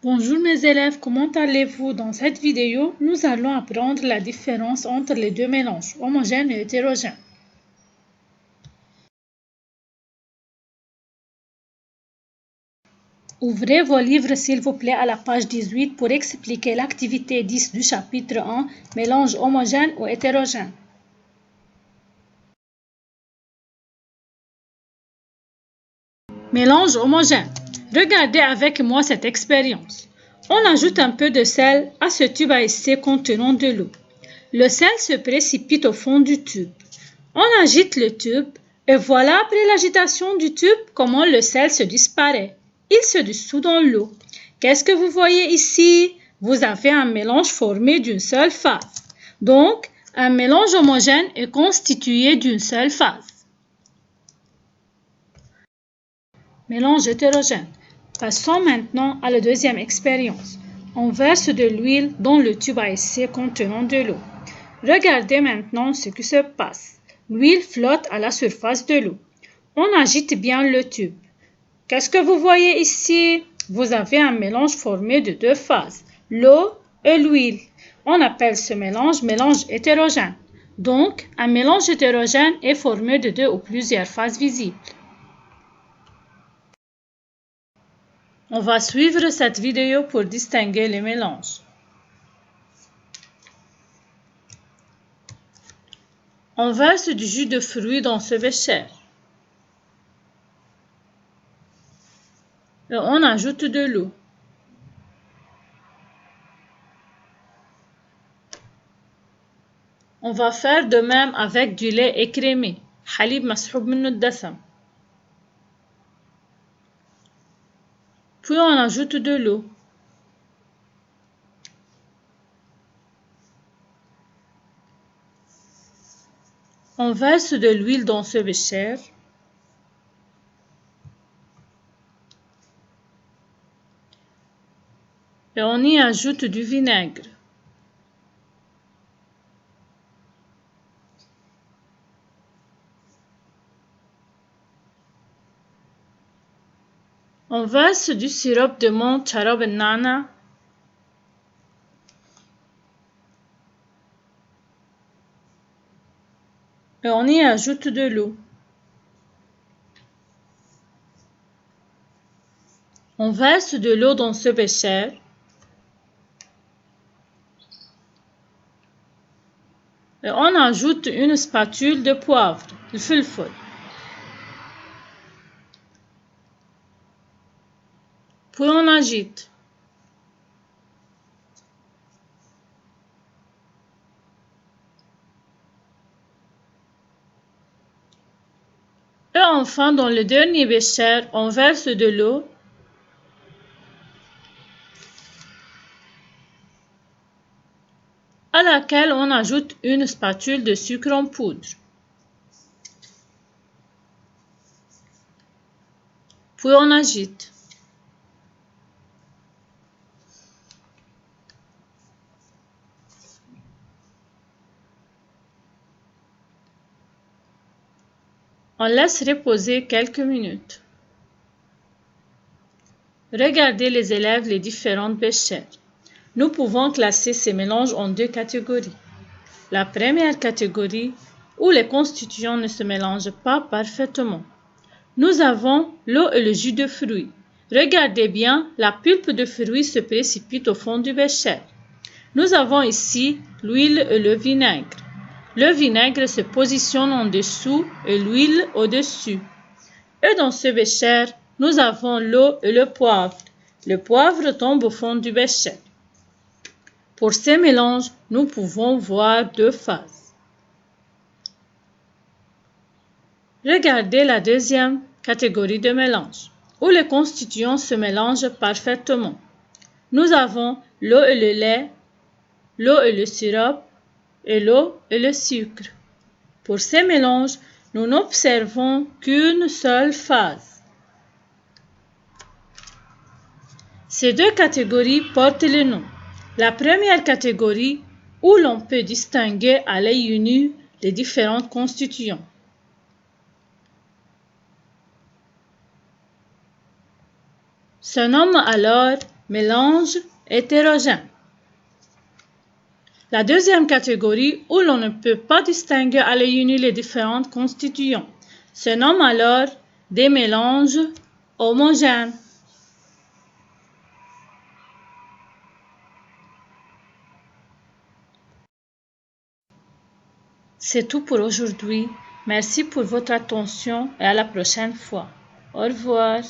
Bonjour mes élèves, comment allez-vous? Dans cette vidéo, nous allons apprendre la différence entre les deux mélanges, homogènes et hétérogènes. Ouvrez vos livres s'il vous plaît à la page 18 pour expliquer l'activité 10 du chapitre 1, mélange homogène ou hétérogène. Mélange homogène. Regardez avec moi cette expérience. On ajoute un peu de sel à ce tube à essai contenant de l'eau. Le sel se précipite au fond du tube. On agite le tube et voilà après l'agitation du tube comment le sel se disparaît. Il se dissout dans l'eau. Qu'est-ce que vous voyez ici? Vous avez un mélange formé d'une seule phase. Donc, un mélange homogène est constitué d'une seule phase. Mélange hétérogène. Passons maintenant à la deuxième expérience. On verse de l'huile dans le tube à essai contenant de l'eau. Regardez maintenant ce qui se passe. L'huile flotte à la surface de l'eau. On agite bien le tube. Qu'est-ce que vous voyez ici? Vous avez un mélange formé de deux phases, l'eau et l'huile. On appelle ce mélange hétérogène. Donc, un mélange hétérogène est formé de deux ou plusieurs phases visibles. On va suivre cette vidéo pour distinguer les mélanges. On verse du jus de fruits dans ce bécher. Et on ajoute de l'eau. On va faire de même avec du lait écrémé. حليب مسحوب منه الدسم. Puis on ajoute de l'eau. On verse de l'huile dans ce bécher. Et on y ajoute du vinaigre. On verse du sirop de menthe شراب النعناع. Et on y ajoute de l'eau. On verse de l'eau dans ce bécher. Et on ajoute une spatule de poivre, الفلفل. Puis on agite. Et enfin, dans le dernier bécher, on verse de l'eau. À laquelle on ajoute une spatule de sucre en poudre. Puis on agite. On laisse reposer quelques minutes. Regardez les élèves les différentes béchers. Nous pouvons classer ces mélanges en deux catégories. La première catégorie, où les constituants ne se mélangent pas parfaitement. Nous avons l'eau et le jus de fruits. Regardez bien, la pulpe de fruits se précipite au fond du bécher. Nous avons ici l'huile et le vinaigre. Le vinaigre se positionne en dessous et l'huile au-dessus. Et dans ce bécher, nous avons l'eau et le poivre. Le poivre tombe au fond du bécher. Pour ces mélanges, nous pouvons voir deux phases. Regardez la deuxième catégorie de mélange, où les constituants se mélangent parfaitement. Nous avons l'eau et le lait, l'eau et le sirop, et l'eau et le sucre. Pour ces mélanges, nous n'observons qu'une seule phase. Ces deux catégories portent le nom. La première catégorie, où l'on peut distinguer à l'œil nu les différents constituants. Se nomme alors mélange hétérogène. La deuxième catégorie, où l'on ne peut pas distinguer à l'œil nu les différents constituants, se nomme alors des mélanges homogènes. C'est tout pour aujourd'hui. Merci pour votre attention et à la prochaine fois. Au revoir.